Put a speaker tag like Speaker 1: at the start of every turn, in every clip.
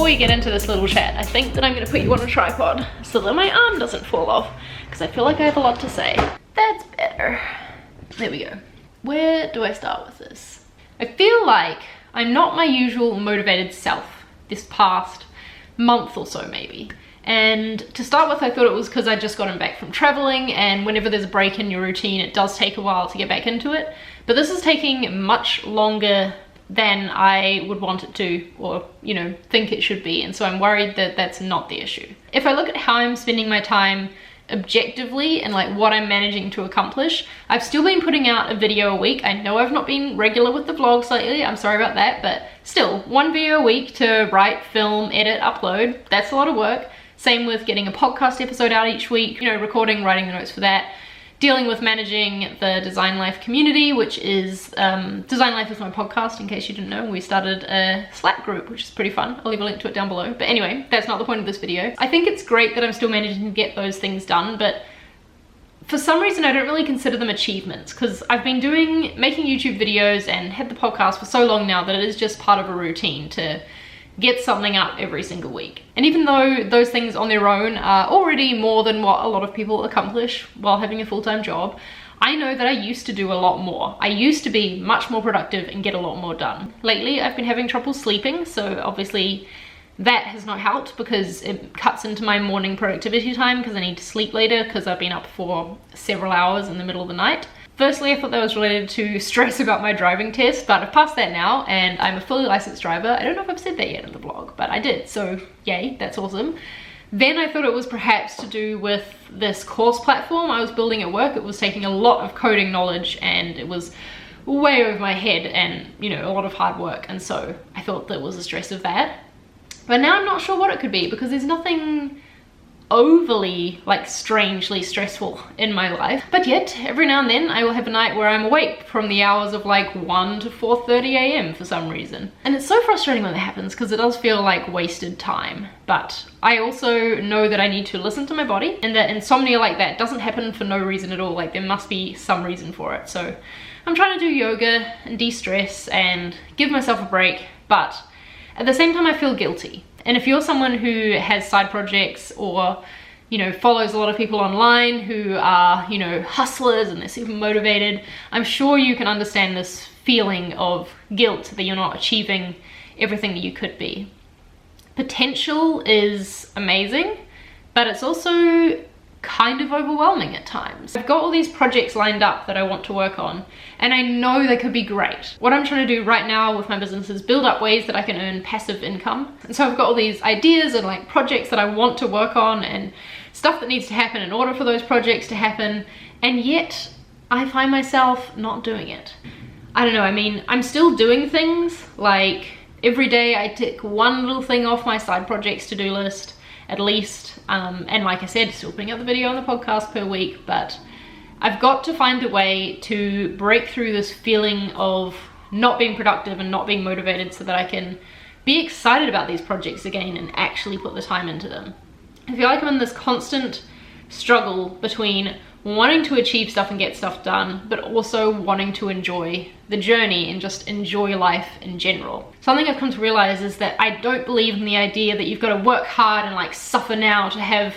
Speaker 1: we get into this little chat, I think that I'm going to put you on a tripod so that my arm doesn't fall off, because I feel like I have a lot to say. That's better. There we go. Where do I start with this? I feel like I'm not my usual motivated self this past month or so maybe. And to start with, I thought it was because I'd just gotten back from traveling, and whenever there's a break in your routine, it does take a while to get back into it. But this is taking much longer than I would want it to, or, you know, think it should be. And so I'm worried that that's not the issue. If I look at how I'm spending my time objectively and like what I'm managing to accomplish, I've still been putting out a video a week. I know I've not been regular with the vlogs lately, I'm sorry about that, but still, one video a week to write, film, edit, upload, that's a lot of work. Same with getting a podcast episode out each week, you know, recording, writing the notes for that, dealing with managing the Design Life community, which is, Design Life is my podcast, in case you didn't know. We started a Slack group, which is pretty fun. I'll leave a link to it down below. But anyway, that's not the point of this video. I think it's great that I'm still managing to get those things done, but for some reason I don't really consider them achievements, because I've been making YouTube videos and had the podcast for so long now that it is just part of a routine to get something up every single week. And even though those things on their own are already more than what a lot of people accomplish while having a full-time job, I know that I used to do a lot more. I used to be much more productive and get a lot more done. Lately, I've been having trouble sleeping, so obviously that has not helped because it cuts into my morning productivity time because I need to sleep later because I've been up for several hours in the middle of the night. Firstly, I thought that was related to stress about my driving test, but I've passed that now and I'm a fully licensed driver. I don't know if I've said that yet in the vlog, but I did, so yay, that's awesome. Then I thought it was perhaps to do with this course platform I was building at work. It was taking a lot of coding knowledge and it was way over my head and, you know, a lot of hard work. And so I thought that was the stress of that. But now I'm not sure what it could be because there's nothing overly, like, strangely stressful in my life. But yet, every now and then I will have a night where I'm awake from the hours of like 1 to 4:30 a.m. for some reason. And it's so frustrating when that happens because it does feel like wasted time. But I also know that I need to listen to my body and that insomnia like that doesn't happen for no reason at all. Like, there must be some reason for it. So I'm trying to do yoga and de-stress and give myself a break, but at the same time I feel guilty. And if you're someone who has side projects or, you know, follows a lot of people online who are, you know, hustlers and they're super motivated, I'm sure you can understand this feeling of guilt that you're not achieving everything that you could be. Potential is amazing, but it's also kind of overwhelming at times. I've got all these projects lined up that I want to work on and I know they could be great. What I'm trying to do right now with my business is build up ways that I can earn passive income. And so I've got all these ideas and like projects that I want to work on and stuff that needs to happen in order for those projects to happen, and yet I find myself not doing it. I don't know, I mean, I'm still doing things, like every day I tick one little thing off my side projects to-do list at least, and like I said, still putting out the video on the podcast per week, but I've got to find a way to break through this feeling of not being productive and not being motivated so that I can be excited about these projects again and actually put the time into them. I feel like I'm in this constant struggle between wanting to achieve stuff and get stuff done, but also wanting to enjoy the journey and just enjoy life in general. Something I've come to realize is that I don't believe in the idea that you've got to work hard and like suffer now to have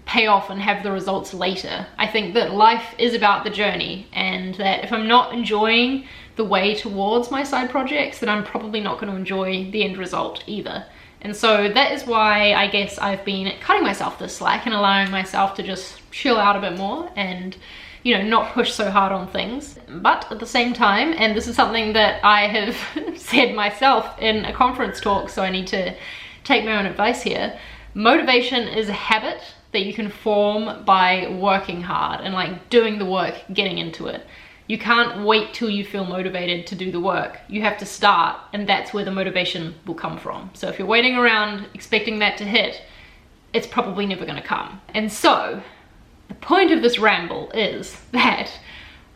Speaker 1: payoff and have the results later. I think that life is about the journey, and that if I'm not enjoying the way towards my side projects, then I'm probably not going to enjoy the end result either. And so that is why I guess I've been cutting myself this slack and allowing myself to just chill out a bit more and, you know, not push so hard on things. But at the same time, and this is something that I have said myself in a conference talk, so I need to take my own advice here, motivation is a habit that you can form by working hard and like doing the work, getting into it. You can't wait till you feel motivated to do the work. You have to start, and that's where the motivation will come from. So if you're waiting around expecting that to hit, it's probably never gonna come. And so the point of this ramble is that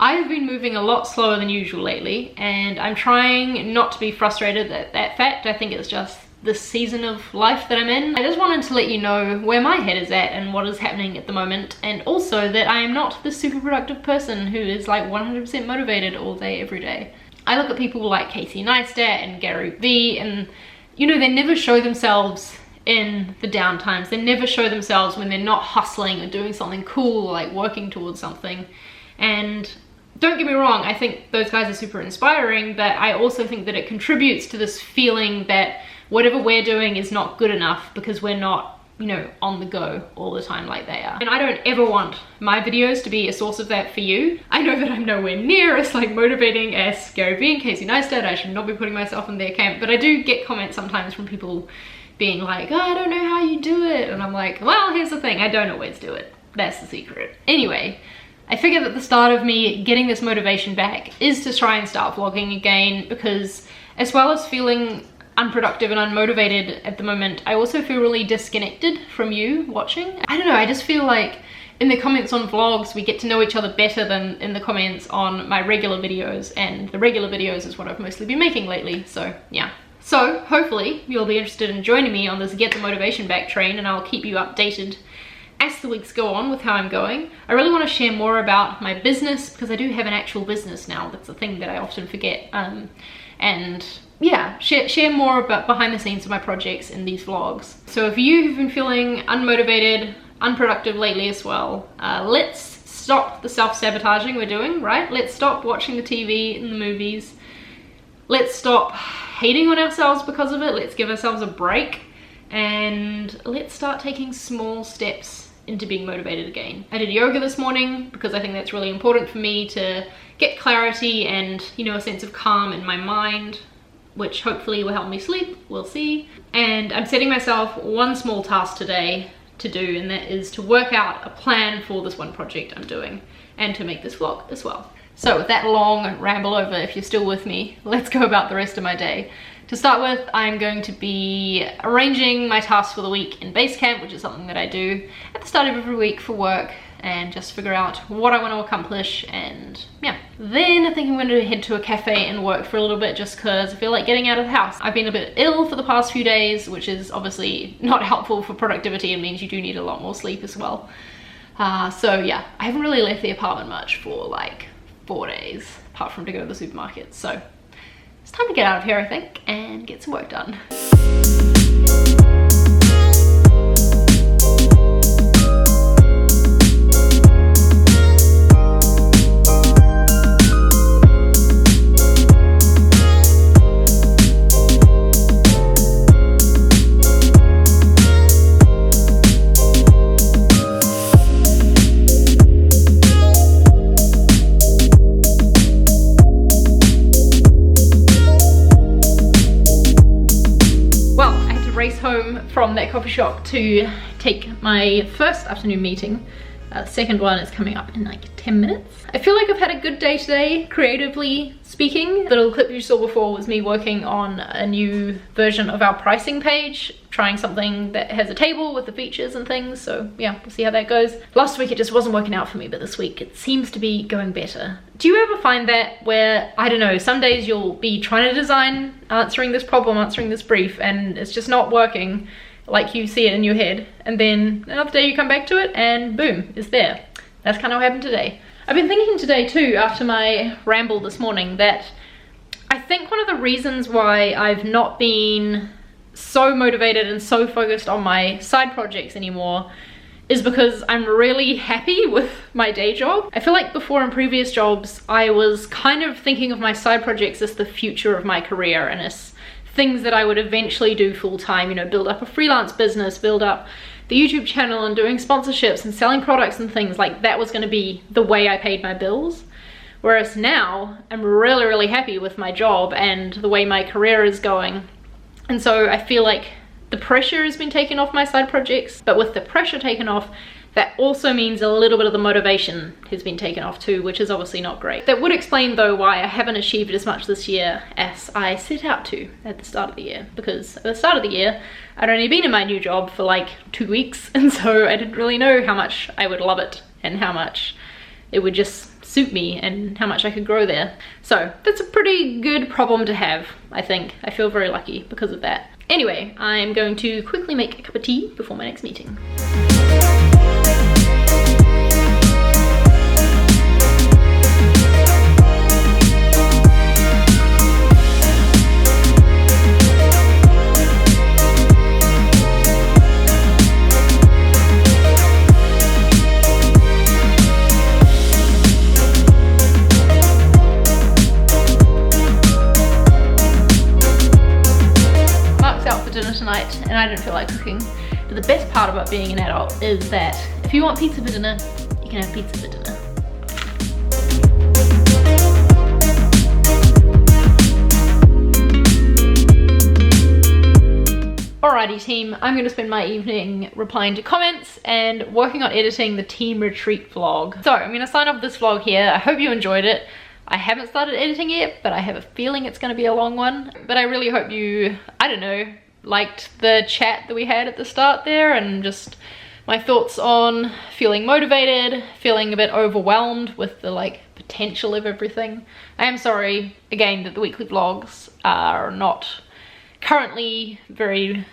Speaker 1: I've been moving a lot slower than usual lately, and I'm trying not to be frustrated at that fact. I think it's just this season of life that I'm in. I just wanted to let you know where my head is at and what is happening at the moment, and also that I am not the super productive person who is like 100% motivated all day every day. I look at people like Casey Neistat and Gary Vee, and you know, they never show themselves in the downtimes. They never show themselves when they're not hustling or doing something cool, like working towards something. And don't get me wrong, I think those guys are super inspiring, but I also think that it contributes to this feeling that whatever we're doing is not good enough because we're not, you know, on the go all the time like they are. And I don't ever want my videos to be a source of that for you. I know that I'm nowhere near as like motivating as Gary Vee and Casey Neistat. I should not be putting myself in their camp, but I do get comments sometimes from people being like, oh, I don't know how you do it. And I'm like, well, here's the thing, I don't always do it. That's the secret. Anyway, I figured that the start of me getting this motivation back is to try and start vlogging again, because as well as feeling unproductive and unmotivated at the moment, I also feel really disconnected from you watching. I don't know, I just feel like in the comments on vlogs we get to know each other better than in the comments on my regular videos, and the regular videos is what I've mostly been making lately, so yeah. So hopefully you'll be interested in joining me on this Get the Motivation Back train, and I'll keep you updated as the weeks go on with how I'm going. I really want to share more about my business, because I do have an actual business now. That's the thing that I often forget. And yeah, share more about behind the scenes of my projects in these vlogs. So if you've been feeling unmotivated, unproductive lately as well, let's stop the self-sabotaging we're doing, right? Let's stop watching the TV and the movies. Let's stop hating on ourselves because of it. Let's give ourselves a break, and let's start taking small steps into being motivated again. I did yoga this morning because I think that's really important for me to get clarity and, you know, a sense of calm in my mind, which hopefully will help me sleep, we'll see. And I'm setting myself one small task today to do, and that is to work out a plan for this one project I'm doing, and to make this vlog as well. So with that long ramble over, if you're still with me, let's go about the rest of my day. To start with, I'm going to be arranging my tasks for the week in Basecamp, which is something that I do at the start of every week for work, and just figure out what I want to accomplish, and yeah. Then I think I'm going to head to a cafe and work for a little bit, just because I feel like getting out of the house. I've been a bit ill for the past few days, which is obviously not helpful for productivity. It means you do need a lot more sleep as well. So yeah, I haven't really left the apartment much for like 4 days, apart from to go to the supermarket. So it's time to get out of here, I think, and get some work done. Home from that coffee shop to take my first afternoon meeting. Second one is coming up in like 10 minutes. I feel like I've had a good day today, creatively speaking. The little clip you saw before was me working on a new version of our pricing page, trying something that has a table with the features and things. So yeah, we'll see how that goes. Last week it just wasn't working out for me, but this week it seems to be going better. Do you ever find that where, I don't know, some days you'll be trying to design, answering this problem, answering this brief, and it's just not working like you see it in your head, and then another day you come back to it and boom, it's there. That's kind of what happened today. I've been thinking today too, after my ramble this morning, that I think one of the reasons why I've not been so motivated and so focused on my side projects anymore is because I'm really happy with my day job. I feel like before, in previous jobs, I was kind of thinking of my side projects as the future of my career, and as things that I would eventually do full-time, you know, build up a freelance business, build up the YouTube channel and doing sponsorships and selling products and things. Like, that was going to be the way I paid my bills. Whereas now I'm really, really happy with my job and the way my career is going. And so I feel like the pressure has been taken off my side projects, but with the pressure taken off, that also means a little bit of the motivation has been taken off too, which is obviously not great. That would explain though why I haven't achieved as much this year as I set out to at the start of the year, because at the start of the year I'd only been in my new job for like 2 weeks, and so I didn't really know how much I would love it and how much it would just suit me and how much I could grow there. So that's a pretty good problem to have, I think. I feel very lucky because of that. Anyway, I'm going to quickly make a cup of tea before my next meeting. night and I didn't feel like cooking. But the best part about being an adult is that if you want pizza for dinner, you can have pizza for dinner. Alrighty team, I'm going to spend my evening replying to comments and working on editing the team retreat vlog. So I'm going to sign off this vlog here. I hope you enjoyed it. I haven't started editing yet, but I have a feeling it's going to be a long one. But I really hope you, I don't know, liked the chat that we had at the start there and just my thoughts on feeling motivated, feeling a bit overwhelmed with the like potential of everything. I am sorry again that the weekly vlogs are not currently very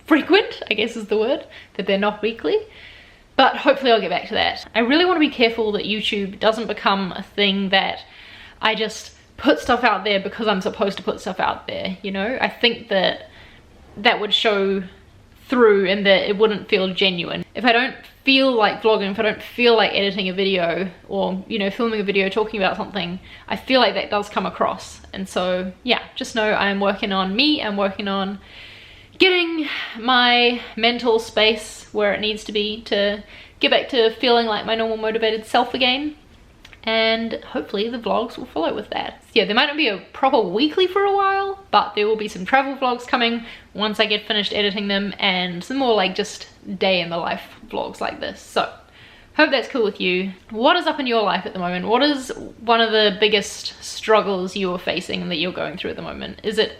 Speaker 1: frequent, I guess is the word, that they're not weekly, but hopefully I'll get back to that. I really want to be careful that YouTube doesn't become a thing that I just put stuff out there because I'm supposed to put stuff out there, you know? I think that that would show through and that it wouldn't feel genuine. If I don't feel like vlogging, if I don't feel like editing a video or, you know, filming a video talking about something, I feel like that does come across. And so yeah, just know I'm working on me, I'm working on getting my mental space where it needs to be to get back to feeling like my normal motivated self again. And hopefully the vlogs will follow with that. Yeah, there might not be a proper weekly for a while, but there will be some travel vlogs coming once I get finished editing them and some more like just day in the life vlogs like this. So hope that's cool with you. What is up in your life at the moment? What is one of the biggest struggles you are facing and that you're going through at the moment? Is it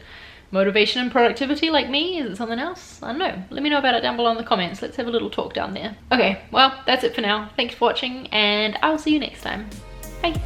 Speaker 1: motivation and productivity like me? Is it something else? I don't know. Let me know about it down below in the comments. Let's have a little talk down there. Okay, well, that's it for now. Thanks for watching and I'll see you next time. Bye.